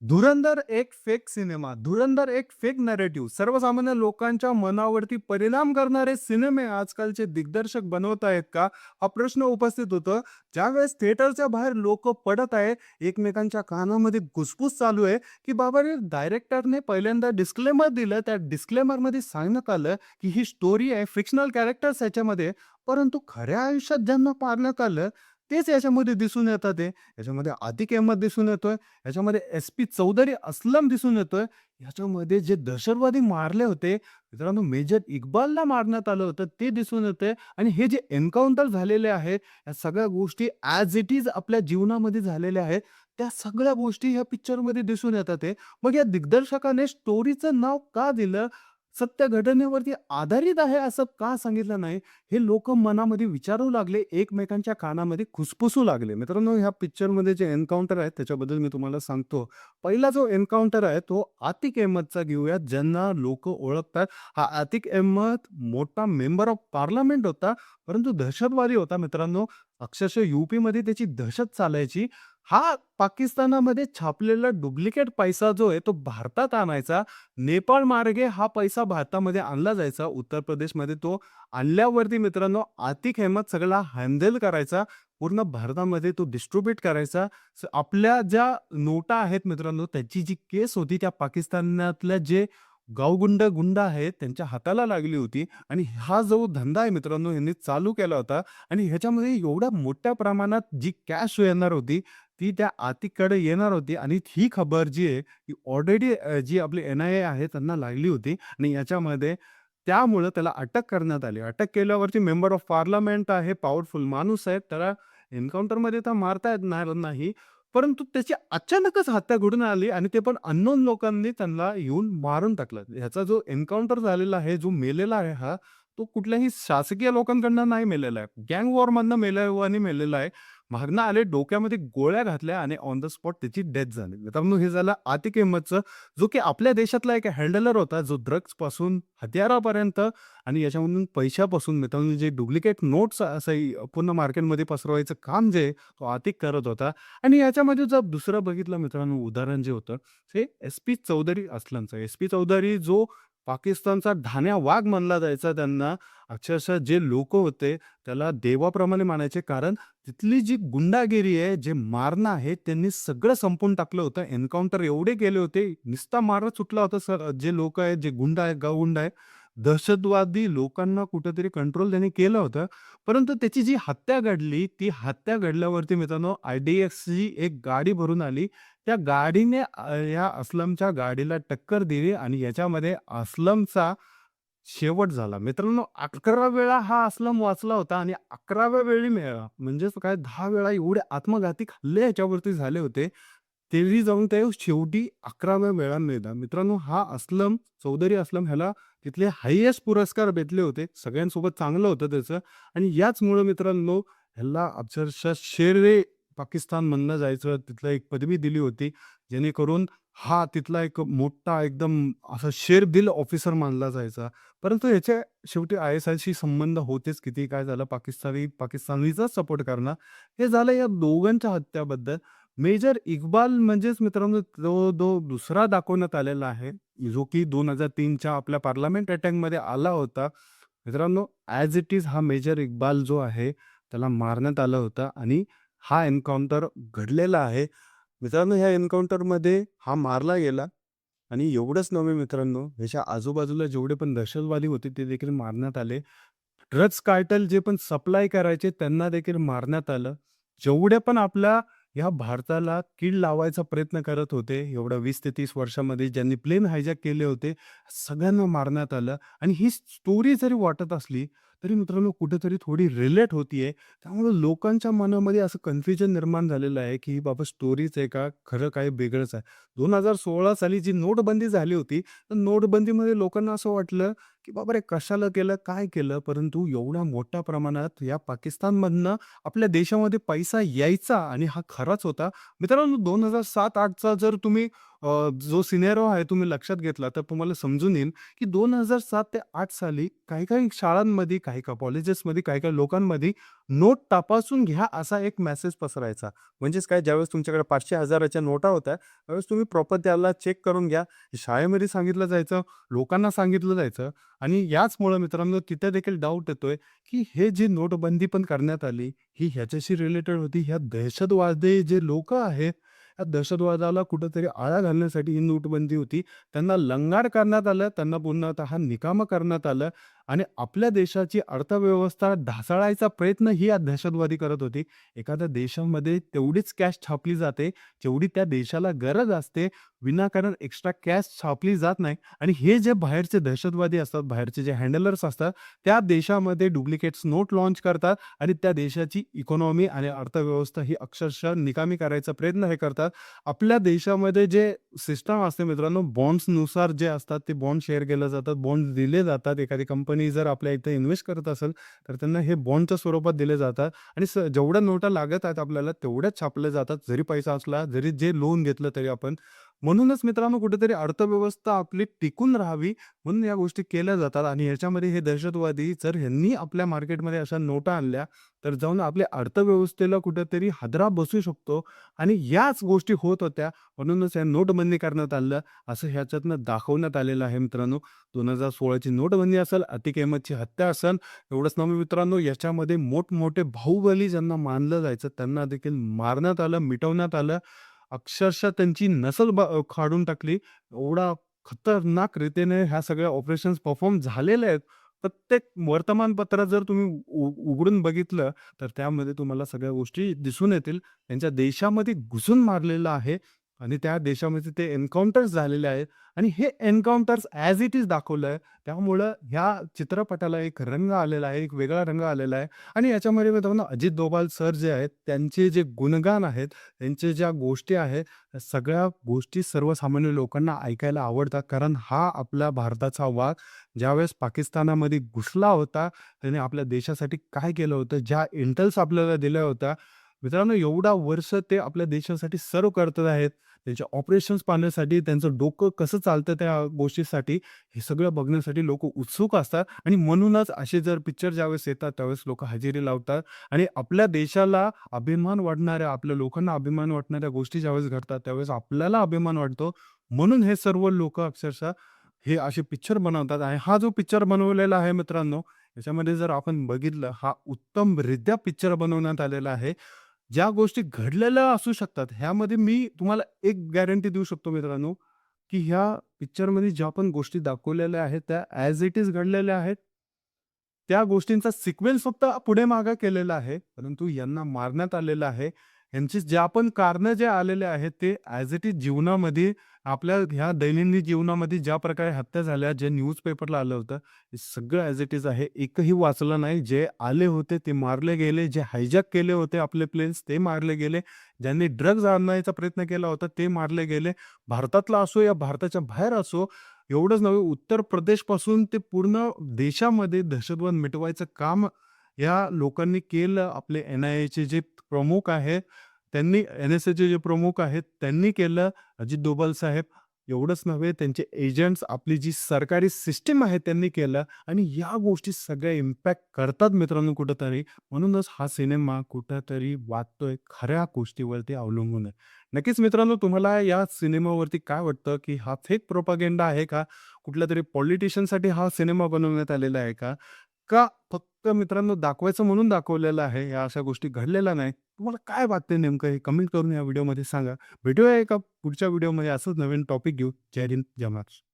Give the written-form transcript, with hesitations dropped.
धुरंधर एक fake cinema, धुरंधर एक fake narrative. सर्वसामान्य लोकांच्या मनावरती परिणाम करणारे सिनेमे आजकालचे दिग्दर्शक बनवत आहेत का? हा प्रश्न उपस्थित होतो. ज्यावेळेस थिएटरच्या बाहेर लोकं पडत आहेत, एकमेकांच्या कानामध्ये घुसपूस चालू आहे, की बाबा रे डायरेक्टरने पहिल्यांदा डिस्क्लेमर दिलं. त्या डिस्क्लेमरमध्ये सांगण्यात आलं, की ही स्टोरी आहे, फिक्शनल कॅरेक्टर्स ह्याच्यामध्ये. परंतु खऱ्या आयुष्यात ज्यांना पाहण्यात आलं, तेच याच्यामध्ये दिसून येतात आहे. याच्यामध्ये आतिक अहमद दिसून येतोय. ह्याच्यामध्ये एस-पी चौधरी असलम दिसून येतोय. ह्याच्यामध्ये जे दहशतवादी मारले होते, मित्रांनो मेजर इक्बालला मारण्यात आलं होतं ते दिसून येतंय आणि हे जे एन्काउंटर झालेले आहेत, या सगळ्या गोष्टी ॲज इट इज आपल्या जीवनामध्ये झालेल्या आहेत. त्या सगळ्या गोष्टी ह्या पिक्चरमध्ये दिसून येतात आहे. मग या दिग्दर्शकाने स्टोरीचं नाव का दिलं? सत्य घटनेवरती आधारित आहे असं का सांगितलं नाही? हे लोकं मनामध्ये विचारू लागले, एकमेकांच्या कानामध्ये खुसफुसू लागले. मित्रांनो, ह्या पिक्चरमध्ये जे एन्काउंटर आहे त्याच्याबद्दल मी तुम्हाला सांगतो. पहिला जो एन्काउंटर आहे तो आतिक अहमदचा घेऊयात, ज्यांना लोकं ओळखतात. हा आतिक अहमद मोठा मेंबर ऑफ पार्लमेंट होता, परंतु दहशतवादी होता मित्रांनो. अक्षरशः यूपीमध्ये त्याची दहशत चालायची. हा पाकिस्तानामध्ये छापलेला डुप्लिकेट पैसा जो आहे तो भारतात आणायचा. नेपाळ मार्गे हा पैसा भारतामध्ये आणला जायचा. उत्तर प्रदेशमध्ये तो आणल्यावरती मित्रांनो आतिक अहमद सगळा हँडल करायचा. पूर्ण भारतामध्ये तो डिस्ट्रिब्यूट करायचा. आपल्या ज्या नोटा आहेत मित्रांनो, त्याची जी केस होती त्या पाकिस्तानातल्या जे गुंड आहेत त्यांच्या हाताला लागली होती आणि हा जो धंदा आहे मित्रांनो ह्यांनी चालू केला होता आणि ह्याच्यामध्ये एवढ्या मोठ्या प्रमाणात जी कॅश येणार होती, ती त्या आतिककडे येणार होती आणि ही खबर जी आहे, ती ऑलरेडी जी आपली एन-आय-ए आहे त्यांना लागली होती आणि याच्यामध्ये त्यामुळं त्याला अटक करण्यात आली. अटक केल्यावरती मेंबर ऑफ पार्लमेंट आहे, पॉवरफुल माणूस आहे. त्याला एन्काउंटरमध्ये तर मारता येणार नाही. परंतु त्याची अचानकच हत्या घडून आली आणि ते पण अननोन लोकांनी त्यांना येऊन मारून टाकलं. ह्याचा जो एन्काउंटर झालेला आहे, जो मेलेला आहे हा, तो कुठल्याही शासकीय लोकांकडनं नाही मेलेला आहे. गँग वॉरमधनं मेल्यावानी मेलेला आहे. मागनं आले, डोक्यामध्ये गोळ्या घातल्या आणि ऑन द स्पॉट त्याची डेथ झाली. मित्रांनो, हे झालं आतिक अहमदचं, जो की आपल्या देशातला एक हँडलर होता, जो ड्रग्जपासून हत्यारापर्यंत आणि याच्यामधून पैशापासून मित्रांनो जे डुप्लिकेट नोट्स असं पूर्ण मार्केटमध्ये पसरवायचं काम जे तो आतिक करत होता. आणि याच्यामध्ये जर दुसरं बघितलं मित्रांनो उदाहरण जे होतं, ते एस-पी चौधरी असलमचं. एस-पी चौधरी जो पाकिस्तानचा ढाण्या वाघ मानला जायचा त्यांना. अक्षरशः जे लोकं होते त्याला देवाप्रमाणे मानायचे. कारण तिथली जी गुंडागिरी आहे, जे मारणं आहे, त्यांनी सगळं संपवून टाकलं होतं. एन्काउंटर एवढे केले होते, नुसता मारत सुटला होता सर जे लोकं आहेत, जे गुंड आहेत, गावगुंड आहे. दहशतवादी लोकांना कुठेतरी कंट्रोल त्यांनी केलं होतं. परंतु त्याची जी हत्या घडली, ती हत्या घडल्यावरती मित्रांनो आय-डी-एफची एक गाडी भरून आली. त्या गाडीने या असलमच्या गाडीला टक्कर दिली आणि याच्यामध्ये असलमचा शेवट झाला. मित्रांनो 11 वेळा हा असलम वाचला होता आणि 11व्या वेळी मेला म्हणजेच काय 10 वेळा एवढे आत्मघाती हल्ले याच्यावरती झाले होते. तरी जाऊन ते शेवटी 11व्या वेळा मेला. मित्रांनो हा असलम, चौधरी असलम ह्याला तिथले हायेस्ट पुरस्कार भेटले होते. सगळ्यांसोबत चांगलं होतं त्याचं आणि याचमुळं मित्रांनो ह्याला अक्षरशः शेर-ए पाकिस्तान म्हणलं जायचं. तिथलं एक पदवी दिली होती. जेणेकरून हा तिथला एक मोठा एकदम असा शेर-दिल ऑफिसर मानला जायचा. परंतु ह्याच्या शेवटी आय-एस-आयशी संबंध होतेच. किती काय झालं पाकिस्तानीचाच सपोर्ट करणार. हे झालं या दोघांच्या हत्याबद्दल. मेजर इक्बाल म्हणजेच मित्रांनो तो दुसरा दाखवण्यात आलेला आहे, जो की 2003च्या आपल्या पार्लमेंट अटॅकमध्ये आला होता. मित्रांनो ॲज इट इज हा मेजर इक्बाल जो आहे, त्याला मारण्यात आलं होतं आणि हा एन्काउंटर घडलेला आहे. मित्रांनो ह्या एन्काउंटरमध्ये हा मारला गेला आणि एवढंच नव्हे मित्रांनो, ह्याच्या आजूबाजूला जेवढे पण दहशतवादी होते ते देखील मारण्यात आले. ड्रग्ज कार्टेल जे पण सप्लाय करायचे त्यांना देखील मारण्यात आलं. जेवढे पण आपल्या ह्या भारताला कीड लावायचा प्रयत्न करत होते, एवढ्या 20 ते 30 वर्षामध्ये ज्यांनी प्लेन हायजॅक केले होते, सगळ्यांना मारण्यात आलं आणि ही स्टोरी जरी वाटत असली, तरी मित्रांनो कुठेतरी थोडी रिलेट होतीये. त्यामुळे लोकांच्या मनामध्ये असं कन्फ्युजन निर्माण झालेलं आहे, की बाबा स्टोरीच आहे का? खरं काही वेगळंच आहे. 2016 साली जी नोटबंदी झाली होती, तर नोटबंदीमध्ये लोकांना असं वाटलं, की बाबारे कशाला केलं, काय केलं? परंतु एवढ्या मोठ्या प्रमाणात या पाकिस्तानमधनं आपल्या देशामध्ये पैसा यायचा आणि हा खराच होता. मित्रांनो 2007-8चा जर तुम्ही जो सिनेरिओ आहे तुम्ही लक्षात घेतला तर तुम्हाला समजून येईल, की 2007 ते 8 साली काही-काही शाळांमध्ये, काही-काही कॉलेजेसमध्ये, काही-काही लोकांमध्ये नोट तपासून घ्या असा एक मेसेज पसरायचा. म्हणजेच काय ज्यावेळेस तुमच्याकडे 500, 1000च्या नोटा होत्या, त्यावेळेस तुम्ही प्रॉपर त्याला चेक करून घ्या. हे शाळेमध्ये सांगितलं जायचं, लोकांना सांगितलं जायचं आणि याचमुळं मित्रांनो तिथे देखील डाऊट येतोय, की हे जी नोटबंदी पण करण्यात आली, ही ह्याच्याशी रिलेटेड होती. ह्या दहशतवादी जे लोकं आहेत, या दहशतवादाला कुठेतरी आळा घालण्यासाठी ही नोटबंदी होती. त्यांना लंगार करण्यात आलं, त्यांना पूर्णतः निकामं करण्यात आलं आणि आपल्या देशाची अर्थव्यवस्था ढासळायचा प्रयत्न ही या दहशतवादी करत होती. एखाद्या देशामध्ये तेवढीच कॅश छापली जाते, जेवढी त्या देशाला गरज असते. विनाकारण एक्स्ट्रा कॅश छापली जात नाही आणि हे जे बाहेरचे दहशतवादी असतात, बाहेरचे जे हँडलर्स असतात, त्या देशामध्ये डुप्लिकेट्स नोट लॉन्च करतात आणि त्या देशाची इकॉनॉमी आणि अर्थव्यवस्था ही अक्षरशः निकामी करायचा प्रयत्न हे करतात. आपल्या देशामध्ये जे सिस्टम असते मित्रांनो, बॉन्ड्सनुसार जे असतात ते बॉन्ड शेअर केले जातात, बॉन्ड दिले जातात. एखादी कंपनी जर आपल्या इथे इन्व्हेस्ट करत असेल, तर त्यांना हे बॉन्डच्या स्वरूपात दिले जातात आणि जेवढ्या नोटा लागत आहेत आपल्याला तेवढ्याच छापल्या जातात. जरी पैसा असला, जरी जे लोन घेतलं तरी आपण. म्हणूनच मित्रांनो कुठेतरी अर्थव्यवस्था आपली टिकून राहावी म्हणून या गोष्टी केल्या जातात आणि ह्याच्यामध्ये हे दहशतवादी जर ह्यांनी आपल्या मार्केटमध्ये अशा नोटा आणल्या, तर जाऊन आपल्या अर्थव्यवस्थेला कुठेतरी हादरा बसू शकतो आणि याच गोष्टी होत होत्या. म्हणूनच या नोटबंदी करण्यात आलं, असं ह्याच्यातनं दाखवण्यात आलेलं आहे मित्रांनो. 2016ची नोटबंदी असेल, अतिक अहमदची हत्या असेल, एवढंच नव्हे मित्रांनो, याच्यामध्ये मोठमोठे बाहुबली ज्यांना मानलं जायचं, त्यांना देखील मारण्यात आलं, मिटवण्यात आलं. अक्षरशः त्यांची नसल काढून टाकली. एवढा खतरनाक रीतीने ह्या सगळ्या ऑपरेशन्स परफॉर्म झालेल्या आहेत. प्रत्येक वर्तमानपत्रात जर तुम्ही उघडून बघितलं, तर त्यामध्ये तुम्हाला सगळ्या गोष्टी दिसून येतील. त्यांच्या देशामध्ये घुसून मारलेलं आहे आणि त्या देशामध्ये ते एन्काउंटर्स झालेले आहेत आणि हे एन्काउंटर्स ॲज इट इज दाखवलं आहे. त्यामुळं ह्या चित्रपटाला एक रंग आलेला आहे, एक वेगळा रंग आलेला आहे आणि याच्यामध्ये मित्रांनो अजित डोभाल सर जे आहेत, त्यांचे जे गुणगान आहेत, त्यांच्या ज्या गोष्टी आहेत, त्या सगळ्या गोष्टी सर्वसामान्य लोकांना ऐकायला आवडतात. कारण हा आपल्या भारताचा वाघ ज्यावेळेस पाकिस्तानामध्ये घुसला होता, त्याने आपल्या देशासाठी काय केलं होतं, ज्या इंटेल्स आपल्याला दिल्या होत्या. मित्रांनो एवढा वर्ष ते आपल्या देशासाठी सर्व्ह करत आहेत. त्यांचे ऑपरेशन्स पाहण्यासाठी, त्यांचं डोकं कसं चालतं त्या गोष्टीसाठी, हे सगळं बघण्यासाठी लोकं उत्सुक असतात आणि म्हणूनच असे जर पिक्चर ज्यावेळेस येतात, त्यावेळेस लोकं हजेरी लावतात आणि आपल्या देशाला अभिमान वाटणाऱ्या, आपल्या लोकांना अभिमान वाटणाऱ्या गोष्टी ज्यावेळेस घडतात, त्यावेळेस आपल्याला अभिमान वाटतो. म्हणून हे सर्व लोकं अक्षरशः हे असे पिक्चर बनवतात आणि हा जो पिक्चर बनवलेला आहे मित्रांनो, याच्यामध्ये जर आपण बघितलं, हा उत्तमरित्या पिक्चर बनवण्यात आलेला आहे. ज्या गोष्टी घडलेल्या असू शकतात, ह्यामध्ये मी तुम्हाला एक गॅरंटी देऊ शकतो मित्रांनो, की ह्या पिक्चरमध्ये ज्या पण गोष्टी दाखवलेल्या आहेत, त्या ॲज इट इज घडलेल्या आहेत. त्या गोष्टींचा सिक्वेन्स फक्त पुढे-मागे केलेला आहे. परंतु यांना मारण्यात आलेलं आहे. यांची ज्या पण कारणं जे आलेले आहेत, ते ॲज इट इज जीवनामध्ये आपल्या ह्या दैनंदिन जीवनामध्ये ज्या प्रकारे हत्या झाल्या, जे न्यूजपेपरला आलं होतं, हे सगळं ॲज इट इज आहे. एकही वाचलं नाही. जे आले होते ते मारले गेले. जे हायजॅक केले होते आपले प्लेन्स ते मारले गेले. ज्यांनी ड्रग्ज आणण्याचा प्रयत्न केला होता ते मारले गेले. भारतातला असो या भारताच्या बाहेर असो, एवढंच नव्हे उत्तर प्रदेशपासून ते पूर्ण देशामध्ये दहशतवाद मिटवायचं काम या लोकांनी केलं. आपले NIAचे जे प्रमुख आहेत, त्यांनी NSAचे जे प्रमुख आहेत, त्यांनी केलं. अजित डोभाल साहेब एवढंच नव्हे, त्यांचे एजंट्स, आपली जी सरकारी सिस्टम आहे त्यांनी केलं आणि या गोष्टी सगळ्या इम्पॅक्ट करतात मित्रांनो कुठेतरी. म्हणूनच हा सिनेमा कुठेतरी वाचतोय खऱ्या गोष्टीवरती अवलंबून आहे. नक्कीच मित्रांनो, तुम्हाला या सिनेमावरती काय वाटतं, की हा फेक प्रोपागेंडा आहे का? कुठल्यातरी पॉलिटिशियनसाठी हा सिनेमा बनवण्यात आलेला आहे का? का फक्त मित्रांनो दाखवायचं म्हणून दाखवलेलं आहे, या अशा गोष्टी घडलेल्या नाहीत. तुम्हाला काय वाटतंय नेमकं हे कमेंट करून या व्हिडिओमध्ये सांगा. भेटूया एका पुढच्या व्हिडिओमध्ये असंच नवीन टॉपिक घेऊ. जय हिंद, जय महाराष्ट्र.